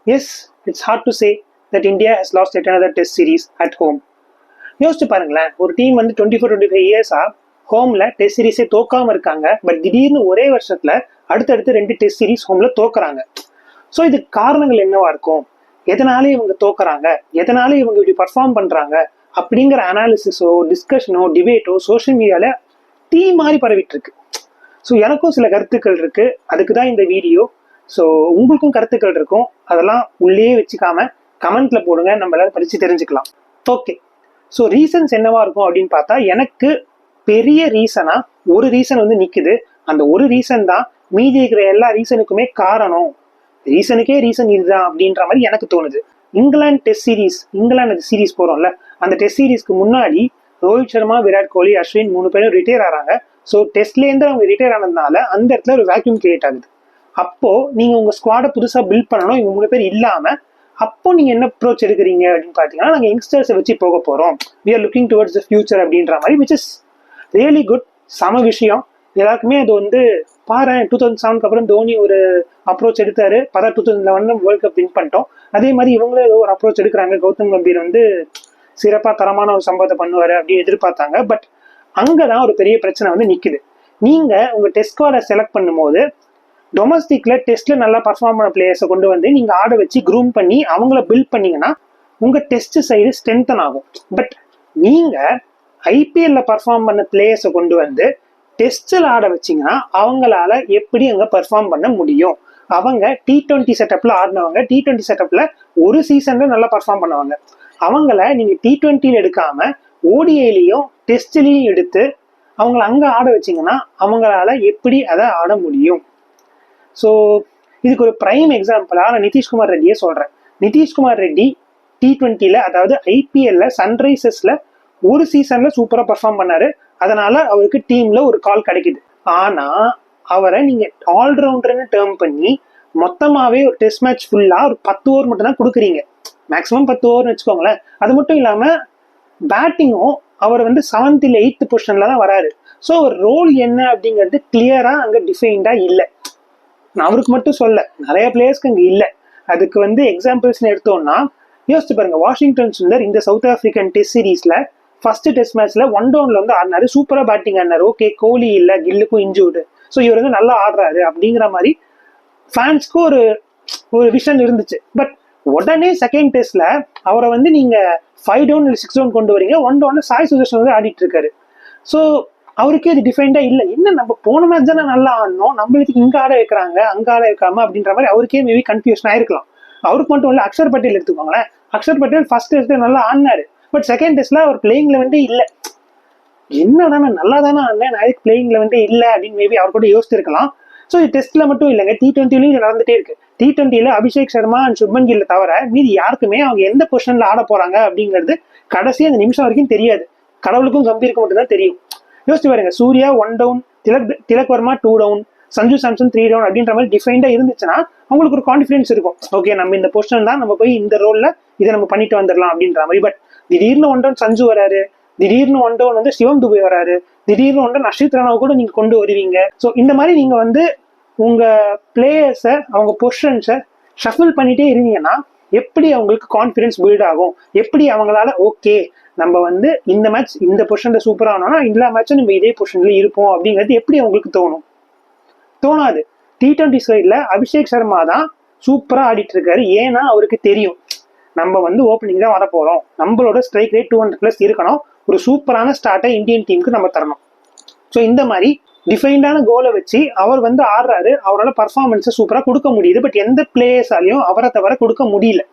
Yes, it's hard to say that India has lost yet another test series at home. யோசிச்சு பாருங்களேன், ஒரு team வந்து 24-25 இயர்ஸா ஹோம்ல டெஸ்ட் சீரீஸே தோக்காம இருக்காங்க. பட் திடீர்னு ஒரே வருஷத்துல அடுத்தடுத்து 2 டெஸ்ட் சீரீஸ் ஹோம்ல தோக்குறாங்க. ஸோ இதுக்கு காரணங்கள் என்னவா இருக்கும்? எதனால இவங்க தோக்குறாங்க, எதனால இவங்க இப்படி பர்ஃபார்ம் பண்றாங்க அப்படிங்கிற அனாலிசிஸோ டிஸ்கஷனோ டிபேட்டோ சோஷியல் மீடியால டீ மாதிரி பரவிட்டு இருக்கு. ஸோ எனக்கும் சில கருத்துக்கள் இருக்கு, அதுக்கு தான் இந்த வீடியோ. ஸோ உங்களுக்கும் கருத்துக்கள் இருக்கும், அதெல்லாம் உள்ளே வச்சுக்காம கமெண்ட்ல போடுங்க, நம்ம எல்லாரும் படிச்சு தெரிஞ்சுக்கலாம். ஓகே, ஸோ ரீசன்ஸ் என்னவா இருக்கும் அப்படின்னு பார்த்தா, எனக்கு பெரிய ரீசனா ஒரு ரீசன் வந்து நிக்குது. அந்த ஒரு ரீசன் தான் மீதி இருக்கிற எல்லா ரீசனுக்குமே காரணம். ரீசனுக்கே ரீசன் இதுதான் அப்படின்ற மாதிரி எனக்கு தோணுது. England test series, England series போறோம்ல, அந்த டெஸ்ட் சீரீஸ்க்கு முன்னாடி ரோஹித் சர்மா, விராட் கோலி, அஸ்வின் 3 பேரும் ரிட்டையர் ஆறாங்க. ஸோ டெஸ்ட்லேருந்து அவங்க ரிட்டையர் ஆனதுனால அந்த இடத்துல ஒரு வேக்யூம் கிரியேட் ஆகுது. அப்போ நீங்க உங்க ஸ்குவாடை புதுசா பில்ட் பண்ணணும். இவங்க 3 பேர் இல்லாம அப்போ நீங்க என்ன அப்ரோச் எடுக்கிறீங்க அப்படின்னு பாத்தீங்கன்னா, நாங்க யங்ஸ்டர்ஸை வச்சு போக போறோம், we are looking towards the future அப்படின்ற மாதிரி, விச் இஸ் ரியலி குட். சம விஷயம். எல்லாருக்குமே அது வந்து பாரு, 2007 அப்புறம் தோனி ஒரு அப்ரோச் எடுத்தாரு, 2011 வேர்ல்ட் கப் வின் பண்ணிட்டோம். அதே மாதிரி இவங்களும் ஏதோ ஒரு அப்ரோச் எடுக்கிறாங்க. கௌதம் கம்பீர் வந்து சிறப்பா தரமான ஒரு சம்பவத்தை பண்ணுவாரு அப்படின்னு எதிர்பார்த்தாங்க. பட் அங்கதான் ஒரு பெரிய பிரச்சனை வந்து நிக்குது. நீங்க உங்க டெஸ்ட் ஸ்குவாடை செலக்ட் பண்ணும்போது டொமஸ்டிக்ல டெஸ்ட்ல நல்லா பர்ஃபார்ம் பண்ண பிளேயர்ஸை கொண்டு வந்து நீங்க ஆட வச்சு க்ரூம் பண்ணி அவங்கள பில்ட் பண்ணீங்கன்னா உங்க டெஸ்ட் சைடு ஸ்ட்ரென்தன் ஆகும். பட் நீங்க ஐபிஎல்ல பர்ஃபார்ம் பண்ண பிளேயர்ஸை கொண்டு வந்து டெஸ்ட்ல ஆட வச்சிங்கன்னா அவங்களால எப்படி அங்க பர்ஃபார்ம் பண்ண முடியும்? அவங்க T20 செட்டப்ல ஆடினவங்க, T20 செட்டப்ல ஒரு சீசன்ல நல்லா பர்ஃபார்ம் பண்ணுவாங்க. அவங்கள நீங்க T20ல எடுக்காம ஓடிஐலையும் டெஸ்ட்லையும் எடுத்து அவங்கள அங்க ஆட வச்சிங்கன்னா அவங்களால எப்படி அதை ஆட முடியும்? ஸோ இதுக்கு ஒரு பிரைம் எக்ஸாம்பிளா நான் நிதிஷ்குமார் ரெட்டியே சொல்றேன். நிதிஷ்குமார் ரெட்டி T20ல, அதாவது ஐபிஎல்ல சன்ரைசர்ஸ்ல ஒரு சீசன்ல சூப்பரா பர்ஃபார்ம் பண்ணாரு. அதனால அவருக்கு டீம்ல ஒரு கால் கிடைக்குது. ஆனா அவரை நீங்க ஆல்ரவுண்டர்னு டேர்ம் பண்ணி மொத்தமாவே ஒரு டெஸ்ட் மேட்ச் ஃபுல்லா ஒரு 10 ஓவர் மட்டும் தான் கொடுக்குறீங்க. மேக்ஸிமம் 10 ஓவர்னு வச்சுக்கோங்களேன். அது மட்டும் இல்லாம பேட்டிங்கும் அவர் வந்து 7th இல்ல 8th பொசிஷன்ல தான் வராரு. ஸோ ஒரு ரோல் என்ன அப்படிங்கிறது கிளியரா அங்க டிஃபைன்டா இல்லை. நான் அவருக்கு மட்டும் சொல்ல, நிறைய பிளேயர்ஸ்க்கு அங்கே இல்லை. அதுக்கு வந்து எக்ஸாம்பிள்ஸ்னு எடுத்தோம்னா யோசிச்சு பாருங்க, வாஷிங்டன் சுந்தர் இந்த சவுத் ஆப்பிரிக்கன் டெஸ்ட் சீரீஸ்ல ஃபர்ஸ்ட் டெஸ்ட் மேட்ச்ல 1 டவுன்ல வந்து ஆடினாரு, சூப்பரா பேட்டிங் ஆடினாரு. ஓகே, கோலி இல்ல, கில்லுக்கும் இன்ஜூர்டு, ஸோ இவர் வந்து நல்லா ஆடுறாரு அப்படிங்கிற மாதிரி ஃபேன்ஸ்க்கு ஒரு ஒரு விஷன் இருந்துச்சு. பட் உடனே செகண்ட் டெஸ்ட்ல அவரை வந்து நீங்க 5 டவுன் இல்லை 6 டவுன் கொண்டு வரீங்க. 1 டவுன்ல சாய் சுதர்ஷன் வந்து ஆடிட்டு இருக்காரு. ஸோ அவருக்கே அது டிஃபைன்டா இல்லை. என்ன நம்ம போன மேட்ச் தானே நல்லா ஆடணும், நம்மளுக்கு இங்க ஆட வைக்கிறாங்க அங்க ஆட வைக்காம அப்படின்ற மாதிரி அவருக்கே மேபி கன்ஃபியூஷன் ஆயிருக்கலாம். அவருக்கு மட்டும் இல்லை, அக்ஷர் பட்டேல் எடுத்துக்கோங்களேன். அக்ஷர் பட்டேல் ஃபர்ஸ்ட் டெஸ்ட் நல்லா ஆடினாரு, பட் செகண்ட் டெஸ்ட்ல அவர் பிளேயிங்ல வந்து இல்லை. என்னடா நான் நல்லா தானே ஆடினேன், நான் பிளேயிங்ல வந்து இல்லை அப்படின்னு மேபி அவர் கூட யோசிச்சிருக்கலாம். ஸோ இது டெஸ்ட்ல மட்டும் இல்லைங்க, T20லயும் நடந்துட்டே இருக்கு. T20ல அபிஷேக் சர்மா அண்ட் சுப்மன் கில்ல தவிர மீதி யாருக்குமே அவங்க எந்த பொசிஷன்ல ஆட போறாங்க அப்படிங்கிறது கடைசி அந்த நிமிஷம் வரைக்கும் தெரியாது. கடவுளுக்கும் கம்பீருக்கு மட்டும் தான் தெரியும். யோசிச்சு பாருங்க, Surya 1 down, Tilak Varma 2 down, Sanju Samson 3 down அப்படின்ற மாதிரி டிஃபைன்டா இருந்துச்சுன்னா அவங்களுக்கு ஒரு கான்ஃபிடன்ஸ் இருக்கும். ஓகே, நம்ம இந்த பொசிஷன் தான், நம்ம போய் இந்த ரோல்ல இதை நம்ம பண்ணிட்டு வந்துடலாம் அப்படின்ற மாதிரி. பட் திடீர்னு 1 டவுன் சஞ்சு வராரு, திடீர்னு 1 டவுன் வந்து சிவம் துபே வராரு, திடீர்னு 1 டவுன் அஷித் ராணாவை கூட நீங்க கொண்டு வருவீங்க. ஸோ இந்த மாதிரி நீங்க வந்து உங்க பிளேயர்ஸை அவங்க பொசிஷன்ஸை ஷஃபில் பண்ணிட்டே இருந்தீங்கன்னா எப்படி அவங்களுக்கு கான்ஃபிடன்ஸ் பில்ட் ஆகும்? எப்படி அவங்களால ஓகே நம்ம வந்து இந்த மேட்ச் இந்த பொசிஷன்ல சூப்பரா ஆனோம்னா எல்லா மேட்சும் நம்ம இதே பொசிஷன்ல இருப்போம் அப்படிங்கிறது எப்படி அவங்களுக்கு தோணும்? தோணாது. T20 சைட்ல அபிஷேக் சர்மா தான் சூப்பரா ஆடிட்டு இருக்காரு. ஏன்னா அவருக்கு தெரியும் நம்ம வந்து ஓப்பனிங் தான் வரப்போறோம், நம்மளோட ஸ்ட்ரைக் ரேட் 200+ இருக்கணும், ஒரு சூப்பரான ஸ்டார்ட்டை இந்தியன் டீமுக்கு நம்ம தரணும். ஸோ இந்த மாதிரி டிஃபைன்டான கோலை வச்சு அவர் வந்து ஆடுறாரு, அவரோட பர்ஃபார்மன்ஸை சூப்பரா கொடுக்க முடியுது. பட் எந்த பிளேயர்ஸாலையும் அவரை தவிர கொடுக்க முடியல.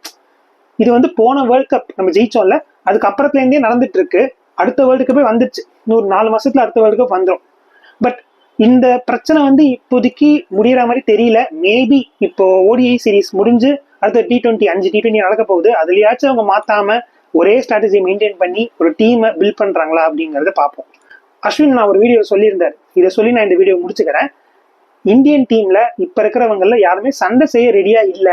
இது வந்து போன வேர்ல்ட் கப் நம்ம ஜெயிச்சோம்ல, அதுக்கு அப்புறத்துலேருந்தே நடந்துட்டு இருக்கு. அடுத்த வேர்ல்டு கப்பே வந்துருச்சு, இன்னொரு 4 மாசத்துல அடுத்த வேர்ல்டு கப் வந்துடும். பட் இந்த பிரச்சனை வந்து இப்போதைக்கு முடிகிற மாதிரி தெரியல. மேபி இப்போ ஓடிஐ சீரீஸ் முடிஞ்சு அடுத்த T20 5 T20 நடக்க போகுது, அதுலயாச்சும் அவங்க மாத்தாம ஒரே ஸ்ட்ராட்டஜி மெயின்டைன் பண்ணி ஒரு டீமை பில்ட் பண்றாங்களா அப்படிங்கறத பார்ப்போம். அஸ்வின் நான் ஒரு வீடியோ சொல்லியிருந்தாரு, இதை சொல்லி நான் இந்த வீடியோ முடிச்சுக்கிறேன். இந்தியன் டீம்ல இப்ப இருக்கிறவங்கல யாருமே சண்டை செய்ய ரெடியா இல்ல.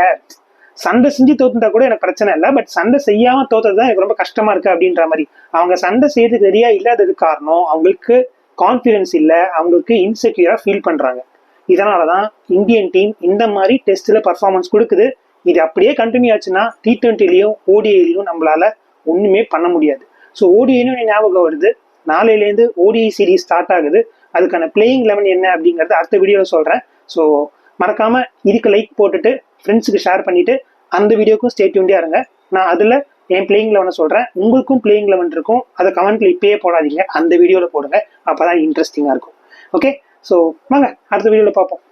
சண்டை செஞ்சு தோத்துட்டா கூட எனக்கு பிரச்சனை இல்லை, பட் சண்டை செய்யாம தோத்ததுதான் எனக்கு ரொம்ப கஷ்டமா இருக்கு அப்படின்ற மாதிரி. அவங்க சண்டை செய்யறதுக்கு ரெடியா இல்லாததுக்கு காரணம் அவங்களுக்கு கான்ஃபிடன்ஸ் இல்லை, அவங்களுக்கு இன்செக்யூரா ஃபீல் பண்றாங்க. இதனாலதான் இந்தியன் டீம் இந்த மாதிரி டெஸ்ட்ல பர்ஃபார்மன்ஸ் கொடுக்குது. இது அப்படியே கண்டினியூ ஆச்சுன்னா T20லயும் ஓடிஐலையும் நம்மளால ஒண்ணுமே பண்ண முடியாது. ஸோ ஓடிஐன்னு ஞாபகம் வருது, நாளையிலேருந்து ஓடிஐ சீரீஸ் ஸ்டார்ட் ஆகுது. அதுக்கான பிளேயிங் 11 என்ன அப்படிங்கறது அடுத்த வீடியோவில் சொல்றேன். ஸோ மறக்காம இதுக்கு லைக் போட்டுட்டு ஃப்ரெண்ட்ஸுக்கு ஷேர் பண்ணிட்டு அந்த வீடியோக்கும் ஸ்டே டியூன்டா இருங்க. நான் அதுல என் பிளேயிங் 11 சொல்றேன், உங்களுக்கும் பிளேயிங் 11 இருக்கும். அதை கமெண்ட்ல இப்பயே போடாதீங்க, அந்த வீடியோல போடுங்க, அப்பதான் இன்ட்ரெஸ்டிங்கா இருக்கும். ஓகே, ஸோ வாங்க அடுத்த வீடியோல பார்ப்போம்.